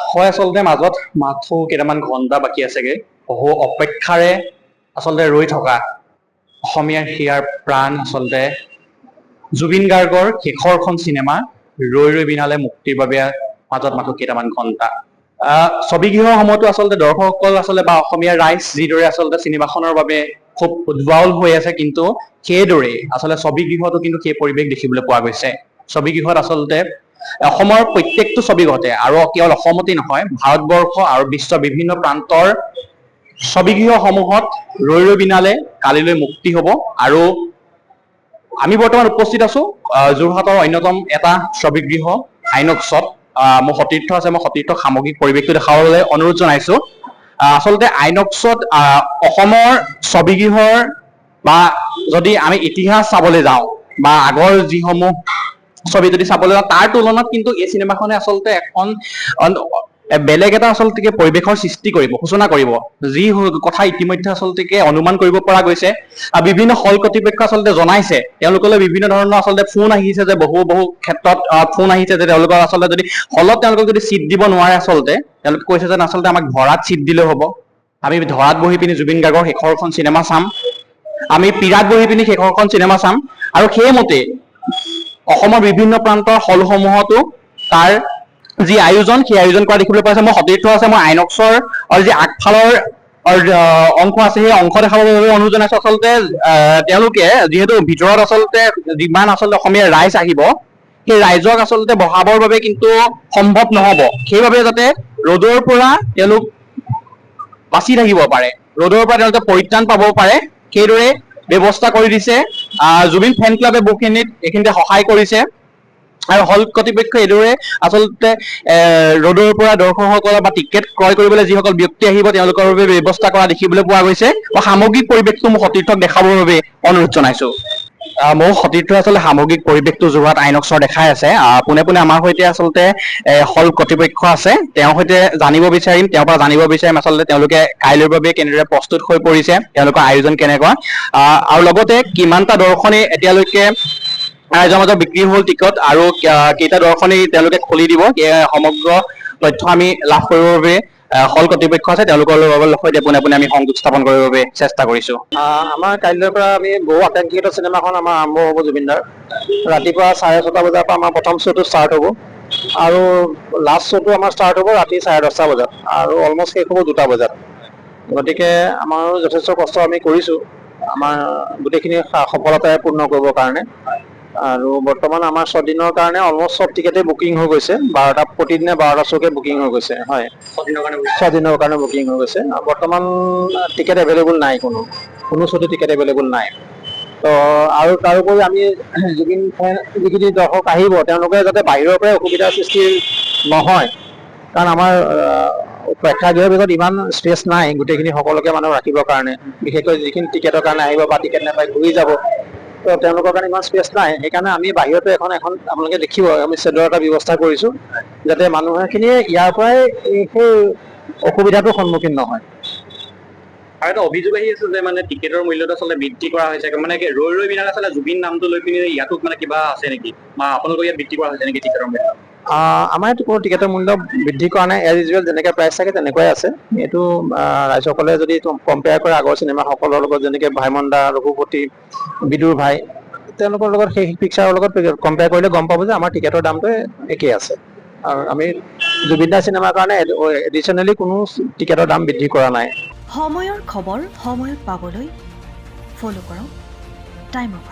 হয় আচলতে মাজত মাথো কেইটামান ঘণ্টা বাকী আছেগে বহু অপেক্ষাৰে আচলতে ৰৈ থকা অসমীয়াৰ হিয়াৰ প্ৰাণ আচলতে জুবিন গাৰ্গৰ শেষৰখন চিনেমা ৰৈ ৰৈ বিনালে মুক্তিৰ বাবে মাজত মাথো কেইটামান ঘণ্টা ছবিগৃহৰ সময়তো আচলতে দৰ্শকসকল আচলতে বা অসমীয়া ৰাইজ যিদৰে আচলতে চিনেমাখনৰ বাবে খুব উদ্বাউল হৈ আছে কিন্তু সেইদৰেই আচলতে ছবিগৃহতো কিন্তু সেই পৰিৱেশ দেখিবলৈ পোৱা গৈছে ছবিগৃহত আচলতে অসমৰ প্ৰত্যেকটো ছবিগৃহতে আৰু কেৱল অসমতেই নহয় ভাৰতবৰ্ষ আৰু বিশ্বৰ বিভিন্ন প্ৰান্তৰ ছবিগৃহসমূহত ৰৈ ৰৈ বিনালে কালিলৈ মুক্তি হ'ব আৰু আমি বৰ্তমান উপস্থিত আছো যোৰহাটৰ অন্যতম এটা ছবিগৃহ আইনক্সত মোৰ সতীৰ্থ আছে মই সতীৰ্থক সামগ্ৰিক পৰিৱেশটো দেখাবলৈ অনুৰোধ জনাইছো আচলতে আইনক্সত অসমৰ ছবিগৃহৰ বা যদি আমি ইতিহাস চাবলৈ যাওঁ বা আগৰ যিসমূহ ছবি যদি চাবলৈ যাওঁ তাৰ তুলনাত কিন্তু এই চিনেমাখনে আচলতে এখন বেলেগ এটা আচলতে পৰিৱেশৰ সৃষ্টি কৰিব সূচনা কৰিব যি কথা ইতিমধ্যে আচলতে অনুমান কৰিব পৰা গৈছে বিভিন্ন হল কৰ্তৃপক্ষ আচলতে জনাইছে তেওঁলোকলৈ বিভিন্ন ধৰণৰ আচলতে ফোন আহিছে যে বহু ক্ষেত্ৰত ফোন আহিছে যে তেওঁলোকৰ আচলতে যদি হলত তেওঁলোকক যদি চিট দিব নোৱাৰে আচলতে তেওঁলোকে কৈছে যে আচলতে আমাক ধৰাত চিট দিলেও হ'ব আমি ধৰাত বহি পিনি জুবিন গাৰ্গৰ শেষৰখন চিনেমা চাম আমি পীৰাত বহি পিনি শেষৰখন চিনেমা চাম আৰু সেইমতে অসমৰ বিভিন্ন প্ৰান্তৰ হলসমূহতো তাৰ যি আয়োজন সেই আয়োজন কৰা দেখিবলৈ পাইছে মই সতীৰ্থ আছে মই আইনক্সৰ যি আগফালৰ অংশ আছে সেই অংশ দেখাবৰ বাবে অনুৰোধ জনাইছো আচলতে তেওঁলোকে যিহেতু ভিতৰত আচলতে যিমান আচলতে অসমীয়া ৰাইজ আহিব সেই ৰাইজক আচলতে বহাবৰ বাবে কিন্তু সম্ভৱ নহব সেইবাবে যাতে ৰ'দৰ পৰা তেওঁলোক বাচি থাকিব পাৰে ৰ'দৰ পৰা তেওঁলোকে পৰিত্ৰাণ পাব পাৰে সেইদৰে ব্যৱস্থা কৰি দিছে জুবিন ফেন ক্লাবে বহুখিনিত এইখিনিতে সহায় কৰিছে আৰু হল কৰ্তৃপক্ষ এইদৰে আচলতে ৰ'দৰ পৰা দৰ্শকসকলৰ বা টিকেট ক্ৰয় কৰিবলৈ যিসকল ব্যক্তি আহিব তেওঁলোকৰ বাবে ব্যৱস্থা কৰা দেখিবলৈ পোৱা গৈছে বা সামগ্ৰিক পৰিৱেশটো মোক সতীৰ্থক দেখাবৰ বাবে অনুৰোধ জনাইছো মোৰ সতীৰ্থ আচলতে সামগ্ৰিক পৰিৱেশটো যোৰহাট আইনক্সৰ দেখাই আছে পোনে পোনে আমাৰ সৈতে আচলতে হল কৰ্তৃপক্ষ আছে তেওঁৰ সৈতে জানিব বিচাৰিম তেওঁৰ পৰা জানিব বিচাৰিম আচলতে তেওঁলোকে কাইলৈৰ বাবে কেনেদৰে প্ৰস্তুত হৈ পৰিছে তেওঁলোকৰ আয়োজন কেনেকুৱা আৰু লগতে কিমানটা দৰ্শনে এতিয়ালৈকে ৰাইজৰ মাজত বিক্ৰী হ'ল টিকট আৰু কেইটা দৰ্শনী তেওঁলোকে খুলি দিব সমগ্ৰ তথ্য আমি লাভ কৰিবৰ বাবে হল কৰ্তৃপক্ষ আছে তেওঁলোকৰ সৈতে পোনে পোনে আমি সংযোগ স্থাপন কৰিবৰ বাবে চেষ্টা কৰিছো আমাৰ কাইলৈৰ পৰা আমি বহু আকাংক্ষিত চিনেমাখন আমাৰ আৰম্ভ হ'ব জুবিনদাৰ ৰাতিপুৱা 6:30 বজাৰ পৰা আমাৰ প্ৰথম শ্ব'টো ষ্টাৰ্ট হ'ব আৰু লাষ্ট শ্ব'টো আমাৰ ষ্টাৰ্ট হ'ব ৰাতি 10:30 বজাত আৰু অলমষ্ট শেষ হ'ব 2টা বজাত গতিকে আমাৰো যথেষ্ট কষ্ট আমি কৰিছোঁ আমাৰ গোটেইখিনি সফলতাৰে পূৰ্ণ কৰিবৰ কাৰণে আৰু বৰ্তমান আমাৰ 6 দিনৰ কাৰণে অলমষ্ট সব টিকেটে বুকিং হৈ গৈছে প্ৰতিদিনে 12টা শ্ব'কে বুকিং হৈ গৈছে হয় 6 দিনৰ কাৰণে বুকিং হৈ গৈছে বৰ্তমান টিকেট এভেইলেবল নাই কোনো শ্ব'তে টিকেট এভেইলেবল নাই তো আৰু তাৰোপৰি আমি জুবিন যিখিনি দৰ্শক আহিব তেওঁলোকে যাতে বাহিৰৰ পৰাই অসুবিধাৰ সৃষ্টি নহয় কাৰণ আমাৰ প্ৰেক্ষাগৃহৰ ভিতৰত ইমান স্পেচ নাই গোটেইখিনি সকলোকে মানুহ ৰাখিবৰ কাৰণে বিশেষকৈ যিখিনি টিকেটৰ কাৰণে আহিব বা টিকেট নাপাই ঘূৰি যাব তো তেওঁলোকৰ কাৰণে ইমান স্পেচ নাই সেইকাৰণে আমি বাহিৰতে এখন আপোনালোকে দেখিব আমি শ্বেডৰ এটা ব্যৱস্থা কৰিছোঁ যাতে মানুহখিনিয়ে ইয়াৰ পৰাই সেই অসুবিধাটোৰ সন্মুখীন নহয় আৰু এটা অভিযোগ আহি আছে যে মানে টিকেটৰ মূল্যটো আচলতে বৃদ্ধি কৰা হৈছে মানে ৰৈ ৰৈ বিনালে আচলতে জুবিন নামটো লৈ পিনি ইয়াতো মানে কিবা আছে নেকি বা আপোনালোকৰ ইয়াত বৃদ্ধি কৰা হৈছে নেকি টিকেটৰ মূল্য আমাৰ ইয়াত কোনো টিকেটৰ মূল্য বৃদ্ধি কৰা নাই এজ ইউজুৱেল যেনেকৈ প্ৰাইচ থাকে তেনেকুৱাই আছে এইটো ৰাইজসকলে যদি কম্পেয়াৰ কৰে আগৰ চিনেমাসকলৰ লগত যেনেকৈ ভাইমন দা ৰঘুপতি বিদুৰ ভাই তেওঁলোকৰ লগত সেই পিকচাৰৰ লগত কম্পেয়াৰ কৰিলে গম পাব যে আমাৰ টিকেটৰ দামটো একেই আছে আৰু আমি জুবিন দা চিনেমাৰ কাৰণে এডিশ্যনেলি কোনো টিকেটৰ দাম বৃদ্ধি কৰা নাই সময়ৰ খবৰ সময়ত পাবলৈ ফলো কৰক টাইম অফ